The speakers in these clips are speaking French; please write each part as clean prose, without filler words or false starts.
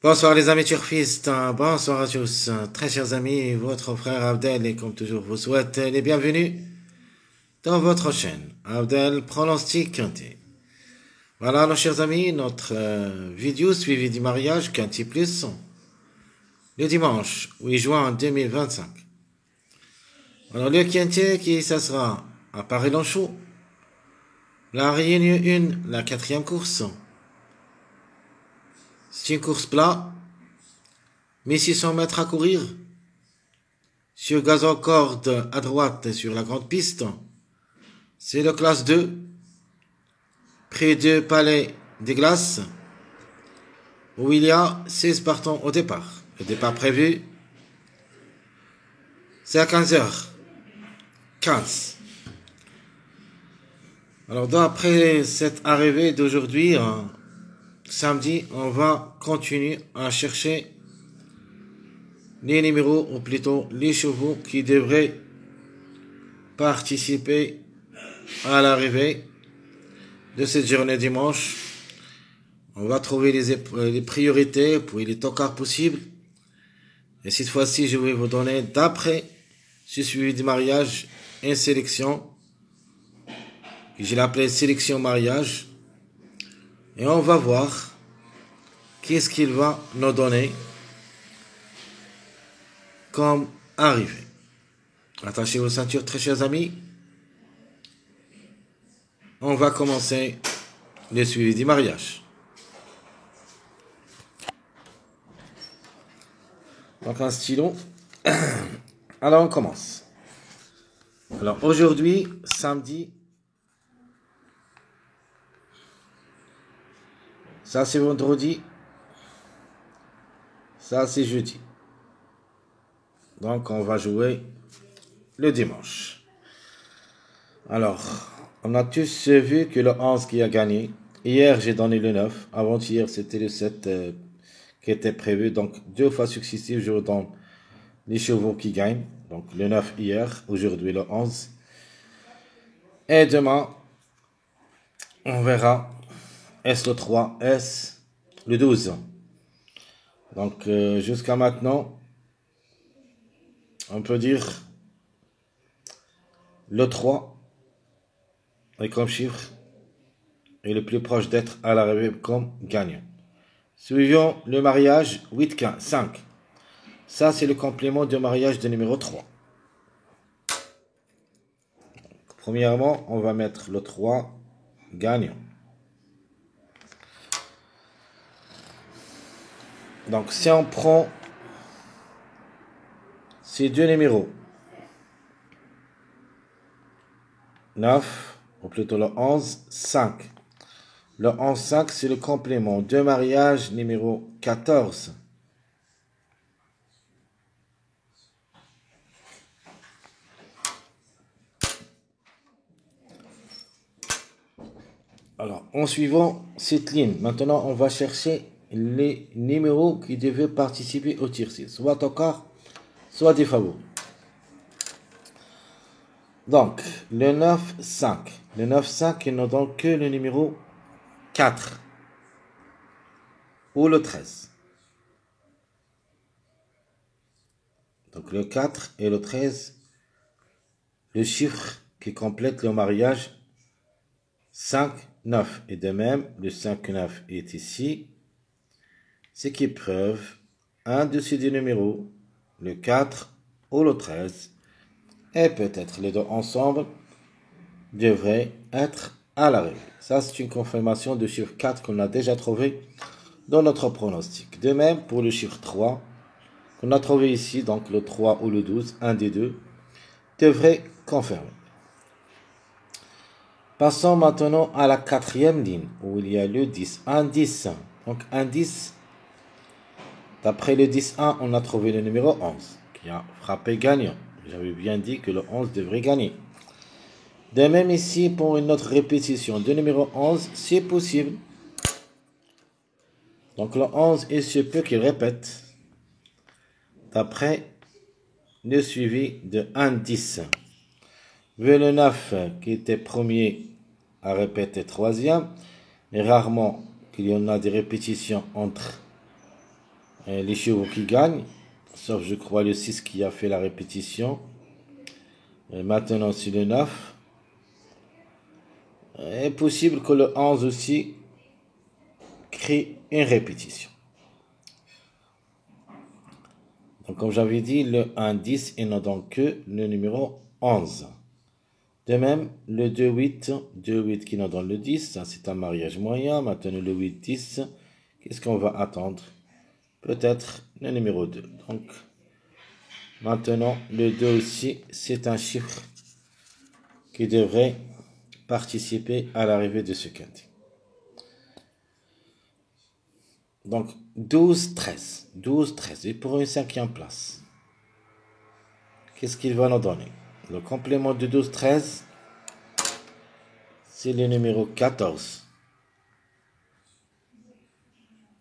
Bonsoir les amis turfistes, bonsoir à tous, très chers amis, votre frère Abdel et comme toujours vous souhaite les bienvenus dans votre chaîne, Abdel Pronostic Quintet. Voilà nos chers amis, notre vidéo suivie du mariage Quintet Plus, le dimanche 8 juin 2025. Alors le Quintet qui ça sera à Paris-Lanchou, la Réunion 1, la quatrième course. C'est une course plat, 1600 mètres à courir, sur gazon corde à droite sur la grande piste. C'est le classe 2, près du Palais des Glaces, où il y a 16 partants au départ. Le départ prévu, c'est à 15h15. Alors, après cette arrivée d'aujourd'hui, samedi, on va continuer à chercher les numéros, ou plutôt les chevaux qui devraient participer à l'arrivée de cette journée dimanche. On va trouver les priorités pour les tocards possibles. Et cette fois-ci, je vais vous donner, d'après ce suivi du mariage, une sélection que je l'ai appelée sélection mariage. Et on va voir qu'est-ce qu'il va nous donner comme arrivée. Attachez vos ceintures, très chers amis. On va commencer le suivi du mariage. Donc un stylo. Alors on commence. Alors aujourd'hui, samedi, ça c'est vendredi, ça c'est jeudi. Donc on va jouer le dimanche. Alors, on a tous vu que le 11 qui a gagné. Hier j'ai donné le 9, avant-hier c'était le 7 qui était prévu. Donc 2 fois successifs je vous donne les chevaux qui gagnent. Donc le 9 hier, aujourd'hui le 11. Et demain, on verra est-ce le 3, est-ce le 12. Donc jusqu'à maintenant, on peut dire le 3 est comme chiffre et le plus proche d'être à l'arrivée comme gagnant. Suivons le mariage 8-15, 5. Ça, c'est le complément de mariage de numéro 3. Premièrement, on va mettre le 3 gagnant. Donc, si on prend ces deux numéros, 9, ou plutôt le 11, 5. Le 11, 5, c'est le complément de mariage numéro 14. Alors, en suivant cette ligne, maintenant, on va chercher les numéros qui devaient participer au tiercé, soit tocard, soit des favoris. Donc, le 9, 5. Le 9, 5, il ne donne que le numéro 4 ou le 13. Donc, le 4 et le 13, le chiffre qui complète le mariage 5, 9. Et de même, le 5, 9 est ici. Ce qui prouve un de ces deux numéros, le 4 ou le 13, et peut-être les deux ensemble, devraient être à l'arrivée. Ça, c'est une confirmation du chiffre 4 qu'on a déjà trouvé dans notre pronostic. De même, pour le chiffre 3, qu'on a trouvé ici, donc le 3 ou le 12, un des deux, devrait confirmer. Passons maintenant à la quatrième ligne, où il y a le 10. Un 10. Donc un 10. D'après le 10-1, on a trouvé le numéro 11, qui a frappé gagnant. J'avais bien dit que le 11 devrait gagner. De même ici, pour une autre répétition de numéro 11, c'est possible. Donc le 11, il se peut qu'il répète. D'après le suivi de 1-10. Vu le 9 qui était premier à répéter troisième, et rarement qu'il y en a des répétitions entre les chevaux qui gagnent, sauf je crois le 6 qui a fait la répétition. Et maintenant c'est le 9. Il est possible que le 11 aussi crée une répétition. Donc comme j'avais dit, le 1, 10 et non donc que le numéro 11. De même, le 2, 8, 2, 8 qui nous donne le 10, ça c'est un mariage moyen. Maintenant le 8, 10, qu'est-ce qu'on va attendre? Peut-être le numéro 2. Donc maintenant le 2 aussi, c'est un chiffre qui devrait participer à l'arrivée de ce quintet. Donc 12, 13. 12, 13. Et pour une cinquième place, qu'est-ce qu'il va nous donner? Le complément de 12, 13, c'est le numéro 14.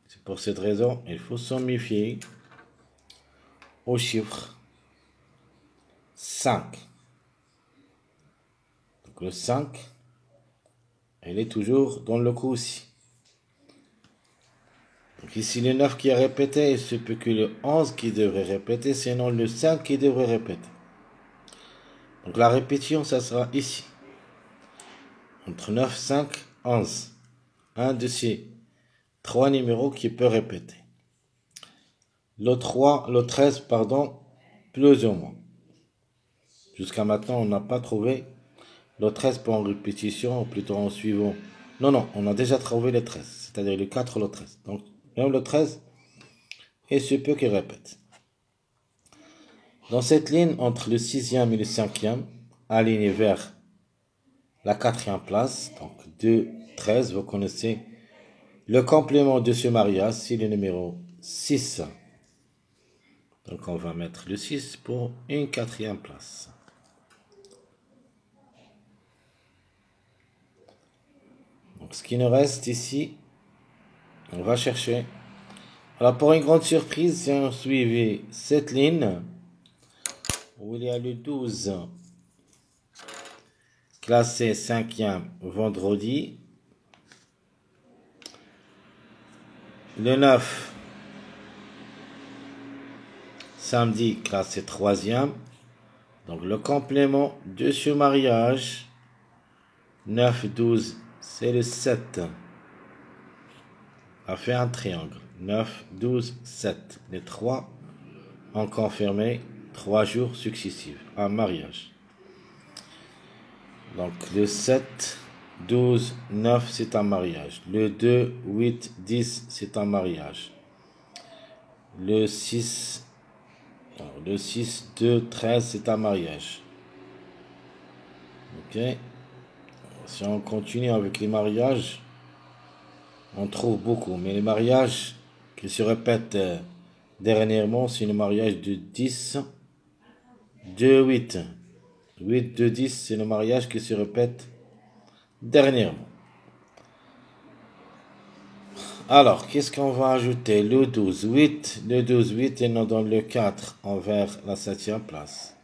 C'est pour cette raison, il faut s'en méfier au chiffre 5. Donc le 5, elle est toujours dans le coup aussi. Donc ici le 9 qui est répété, il se peut que le 11 qui devrait répéter, sinon le 5 qui devrait répéter. Donc la répétition, ça sera ici. Entre 9, 5, 11. Un de ces trois numéros qui peut répéter. Le 3, le 13, pardon, plus ou moins. Jusqu'à maintenant, on n'a pas trouvé le 13 pour en répétition, ou plutôt en suivant. Non, on a déjà trouvé le 13, c'est-à-dire le 4, le 13. Donc, même le 13, il se peut qu'il répète. Dans cette ligne, entre le 6e et le 5e, aligné vers la 4e place, donc 2, 13, vous connaissez le complément de ce mariage, c'est le numéro 6. Donc on va mettre le 6 pour une 4e place. Donc ce qui nous reste ici, on va chercher. Alors pour une grande surprise, si on suivait cette ligne, où il y a le 12, classé 5e vendredi, le 9, samedi, classé 3e. Donc le complément de ce mariage, 9, 12, c'est le 7. A fait un triangle. 9, 12, 7. Les trois ont confirmé 3 jours successifs. Un mariage. Donc le 7, 12, 9, c'est un mariage. Le 2, 8, 10, c'est un mariage. Le 6, 2, 13, c'est un mariage. Ok. Si on continue avec les mariages, on trouve beaucoup. Mais les mariages qui se répètent dernièrement, c'est le mariage de 10, 2, 8. 8, 2, 10, c'est le mariage qui se répète dernièrement. Alors, qu'est-ce qu'on va ajouter? Le 12, 8. Le 12, 8 et nous donne le 4 envers la 7e place.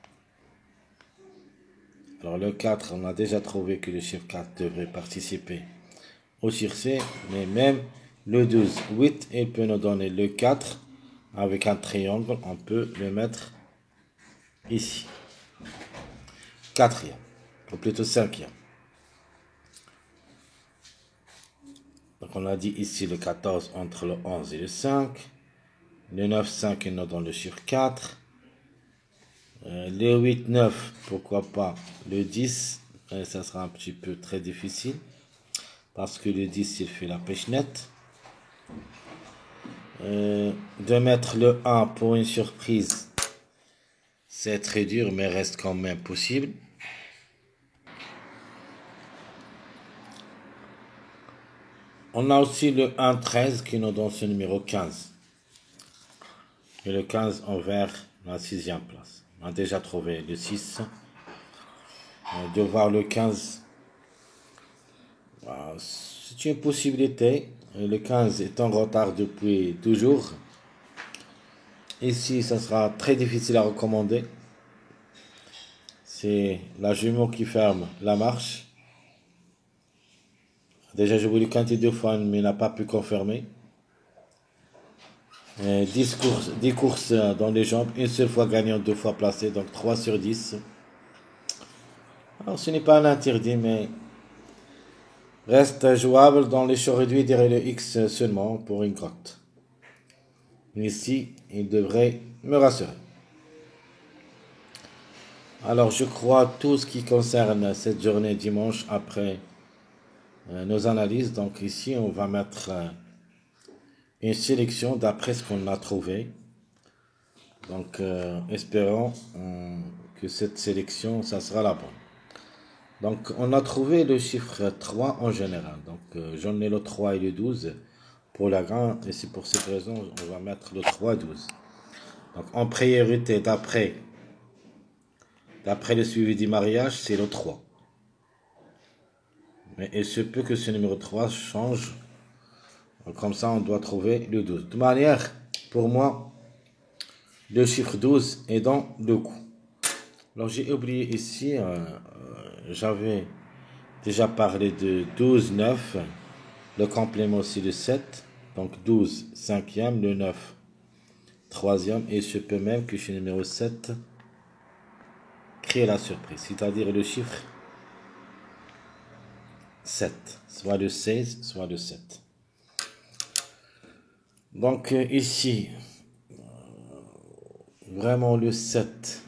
Alors, le 4, on a déjà trouvé que le chiffre 4 devrait participer au circé, mais même le 12, 8, il peut nous donner le 4 avec un triangle, on peut le mettre ici. 4e, ou plutôt 5e. Donc on a dit ici le 14 entre le 11 et le 5. Le 9, 5, il nous donne le chiffre 4. Le 8, 9, pourquoi pas le 10. Ça sera un petit peu très difficile. Parce que le 10, il fait la pêche nette. De mettre le 1 pour une surprise, c'est très dur, mais reste quand même possible. On a aussi le 1, 13 qui nous donne ce numéro 15. Et le 15 envers la 6e place. On a déjà trouvé le 6. De voir le 15, c'est une possibilité. Le 15 est en retard depuis toujours. Ici, ça sera très difficile à recommander. C'est la jument qui ferme la marche. Déjà, je voulais compter 2 fois, mais il n'a pas pu confirmer. 10 courses dans les jambes, une seule fois gagnant, 2 fois placé, donc 3 sur 10. Alors ce n'est pas un interdit, mais reste jouable dans les choix réduits derrière le X seulement pour une cote. Ici, il devrait me rassurer. Alors je crois tout ce qui concerne cette journée dimanche après nos analyses. Donc ici, on va mettre une sélection d'après ce qu'on a trouvé. Donc espérons que cette sélection, ça sera la bonne. Donc on a trouvé le chiffre 3 en général. Donc j'en ai le 3 et le 12 pour la grande. Et c'est pour cette raison on va mettre le 3, 12. Donc en priorité d'après le suivi du mariage, c'est le 3. Mais il se peut que ce numéro 3 change. Donc, comme ça, on doit trouver le 12. De toute manière, pour moi, le chiffre 12 est dans le coup. Alors, j'ai oublié ici, j'avais déjà parlé de 12, 9. Le complément aussi de 7. Donc, 12, 5e, le 9, 3e. Et il se peut même que ce numéro 7 crée la surprise. C'est-à-dire le chiffre 7. Soit le 16, soit le 7. Donc ici, vraiment le 7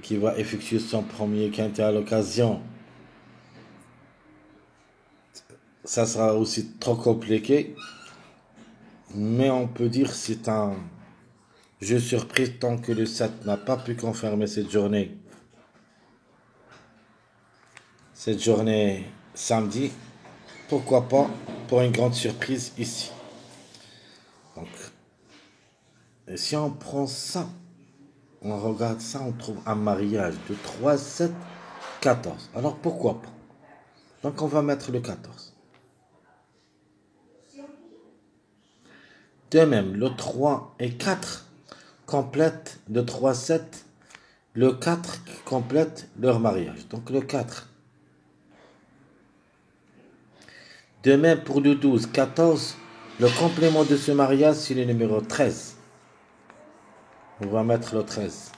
qui va effectuer son premier quintet à l'occasion. Ça sera aussi trop compliqué. Mais on peut dire que c'est un jeu surprise tant que le 7 n'a pas pu confirmer cette journée. Cette journée samedi. Pourquoi pas pour une grande surprise ici. Donc, et si on prend ça, on regarde ça, on trouve un mariage de 3, 7, 14. Alors pourquoi pas? Donc on va mettre le 14. De même, le 3 et 4 complètent le 3, 7. Le 4 complète leur mariage. Donc le 4. De même pour le 12, 14. Le complément de ce mariage, c'est le numéro 13. On va mettre le 13.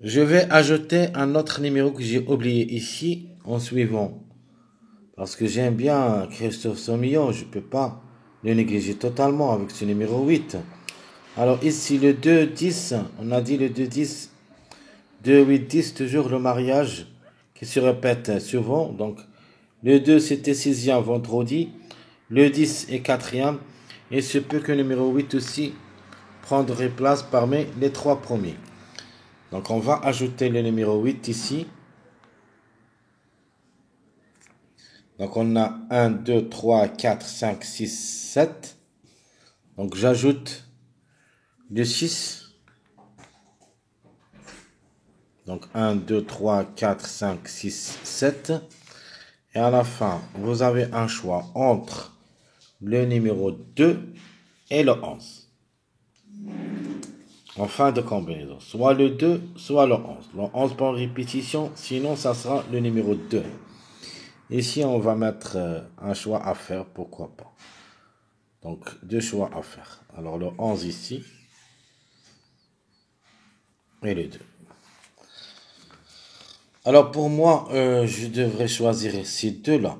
Je vais ajouter un autre numéro que j'ai oublié ici en suivant. Parce que j'aime bien Christophe Soumillon, je ne peux pas le négliger totalement avec ce numéro 8. Alors ici le 2, 10, on a dit le 2, 10, 2, 8, 10, toujours le mariage qui se répète souvent. Donc le 2 c'était 6e vendredi, le 10 est 4e, et il se peut que le numéro 8 aussi prendrait place parmi les 3 premiers. Donc on va ajouter le numéro 8 ici. Donc on a 1, 2, 3, 4, 5, 6, 7. Donc j'ajoute le 6. Donc 1, 2, 3, 4, 5, 6, 7. Et à la fin, vous avez un choix entre le numéro 2 et le 11. En fin de combinaison. Soit le 2, soit le 11. Le 11 par répétition, sinon ça sera le numéro 2. Ici, on va mettre un choix à faire, pourquoi pas. Donc, 2 choix à faire. Alors, le 11 ici. Et le 2. Alors, pour moi, je devrais choisir ces deux-là.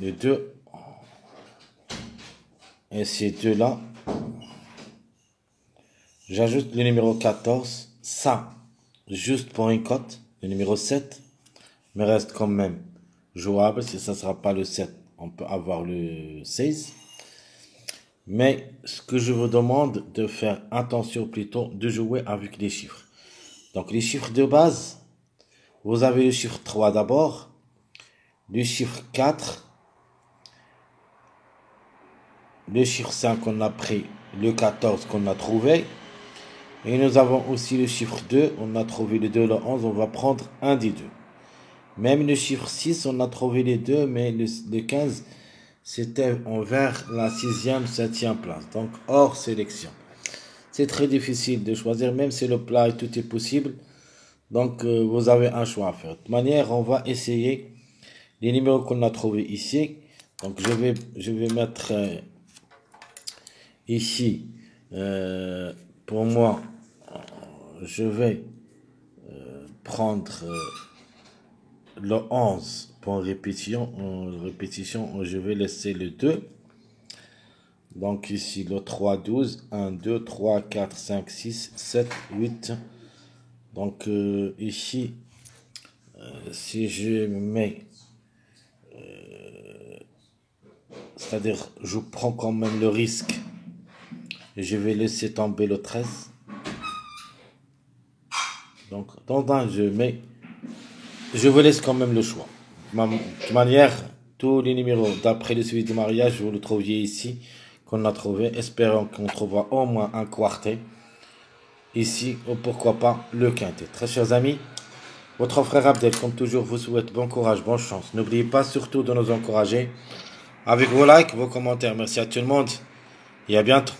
Les 2. Et ces deux-là. J'ajoute le numéro 14. Ça, juste pour une cote. Le numéro 7. Mais reste quand même jouable. Si ça ne sera pas le 7, on peut avoir le 16. Mais ce que je vous demande de faire attention plutôt de jouer avec les chiffres. Donc les chiffres de base, vous avez le chiffre 3 d'abord, le chiffre 4, le chiffre 5 qu'on a pris, le 14 qu'on a trouvé. Et nous avons aussi le chiffre 2, on a trouvé le 2, le 11, on va prendre un des deux. Même le chiffre 6, on a trouvé les deux, mais le 15, c'était envers la 6e, 7e place. Donc, hors sélection. C'est très difficile de choisir, même si le plat, tout est possible. Donc, vous avez un choix à faire. De toute manière, on va essayer les numéros qu'on a trouvés ici. Donc je vais mettre ici, pour moi, je vais prendre le 11 pour répétition. En répétition, je vais laisser le 2. Donc ici, le 3, 12, 1, 2, 3, 4, 5, 6, 7, 8. Donc ici, si je mets, c'est-à-dire je prends quand même le risque, je vais laisser tomber le 13. Donc dans un, je vous laisse quand même le choix. De toute manière, tous les numéros d'après le suivi du mariage, vous le trouviez ici, qu'on a trouvé. Espérons qu'on trouvera au moins un quartet ici, ou pourquoi pas le quintet. Très chers amis, votre frère Abdel, comme toujours, vous souhaite bon courage, bonne chance. N'oubliez pas surtout de nous encourager avec vos likes, vos commentaires. Merci à tout le monde et à bientôt.